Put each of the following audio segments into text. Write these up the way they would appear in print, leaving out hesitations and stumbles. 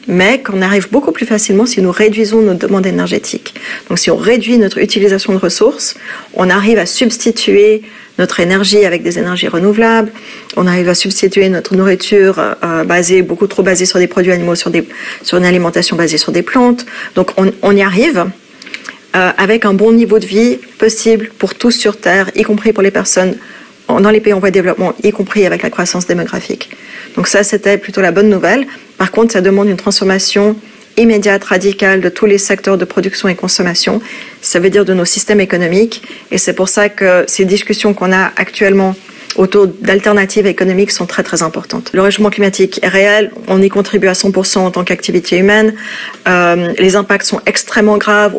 mais qu'on arrive beaucoup plus facilement si nous réduisons nos demandes énergétiques. Donc si on réduit notre utilisation de ressources, on arrive à substituer notre énergie avec des énergies renouvelables, on arrive à substituer notre nourriture beaucoup trop basée sur des produits animaux, sur une alimentation basée sur des plantes. Donc on y arrive avec un bon niveau de vie possible pour tous sur Terre, y compris pour les personnes dans les pays en voie de développement, y compris avec la croissance démographique. Donc ça, c'était plutôt la bonne nouvelle. Par contre, ça demande une transformation immédiate, radicale de tous les secteurs de production et consommation. Ça veut dire de nos systèmes économiques. Et c'est pour ça que ces discussions qu'on a actuellement autour d'alternatives économiques sont très très importantes. Le réchauffement climatique est réel, on y contribue à 100% en tant qu'activité humaine. Les impacts sont extrêmement graves.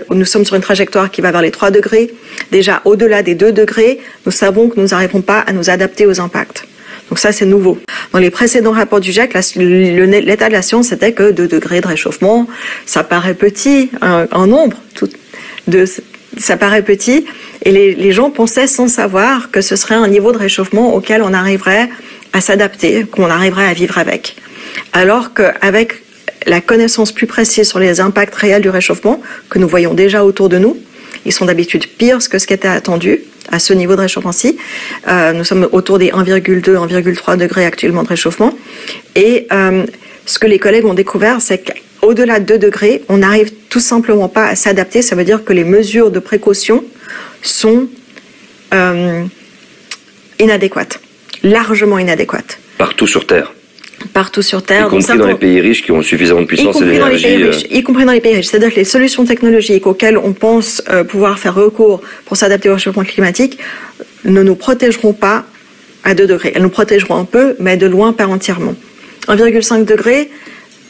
Nous sommes sur une trajectoire qui va vers les 3 degrés. Déjà, au-delà des 2 degrés, nous savons que nous n'arriverons pas à nous adapter aux impacts. Donc ça, c'est nouveau. Dans les précédents rapports du GIEC, l'état de la science, c'était que 2 degrés de réchauffement, ça paraît petit, un nombre, ça paraît petit, et les gens pensaient sans savoir que ce serait un niveau de réchauffement auquel on arriverait à s'adapter, qu'on arriverait à vivre avec. Alors qu'avec la connaissance plus précise sur les impacts réels du réchauffement, que nous voyons déjà autour de nous, ils sont d'habitude pires que ce qui était attendu à ce niveau de réchauffement-ci. Nous sommes autour des 1,2, 1,3 degrés actuellement de réchauffement. Et ce que les collègues ont découvert, c'est qu'au-delà de 2 degrés, on n'arrive tout simplement pas à s'adapter. Ça veut dire que les mesures de précaution sont inadéquates, largement inadéquates. Partout sur Terre. Partout sur Terre. Y compris dans les pays riches qui ont suffisamment de puissance et d'énergie. Y compris dans les pays riches. C'est-à-dire que les solutions technologiques auxquelles on pense pouvoir faire recours pour s'adapter au réchauffement climatique ne nous protégeront pas à 2 degrés. Elles nous protégeront un peu, mais de loin, pas entièrement. 1,5 degré,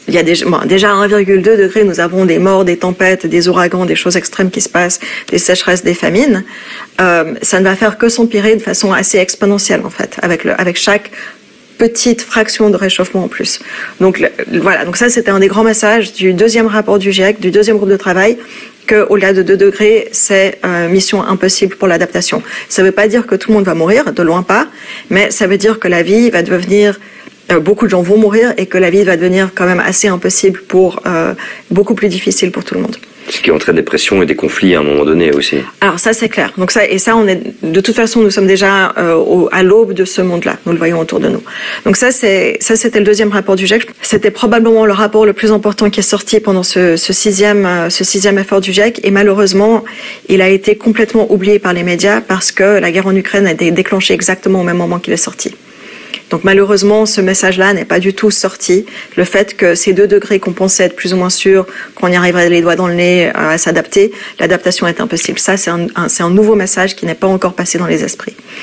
il y a déjà à 1,2 degré, nous avons des morts, des tempêtes, des ouragans, des choses extrêmes qui se passent, des sécheresses, des famines. Ça ne va faire que s'empirer de façon assez exponentielle, en fait, avec chaque petite fraction de réchauffement en plus. Donc voilà, donc ça c'était un des grands messages du 2e rapport du GIEC, du 2e groupe de travail, qu'au-delà de 2 degrés, c'est mission impossible pour l'adaptation. Ça ne veut pas dire que tout le monde va mourir, de loin pas, mais ça veut dire que la vie va devenir beaucoup de gens vont mourir et que la vie va devenir quand même assez impossible beaucoup plus difficile pour tout le monde. Ce qui entraîne des pressions et des conflits à un moment donné aussi. Alors ça c'est clair. Donc de toute façon nous sommes déjà à l'aube de ce monde-là. Nous le voyons autour de nous. Donc c'était le 2e rapport du GIEC. C'était probablement le rapport le plus important qui est sorti pendant ce sixième effort du GIEC. Et malheureusement, il a été complètement oublié par les médias parce que la guerre en Ukraine a été déclenchée exactement au même moment qu'il est sorti. Donc malheureusement, ce message-là n'est pas du tout sorti. Le fait que ces 2 degrés qu'on pensait être plus ou moins sûrs, qu'on y arriverait les doigts dans le nez à s'adapter, l'adaptation est impossible. Ça, c'est un nouveau message qui n'est pas encore passé dans les esprits.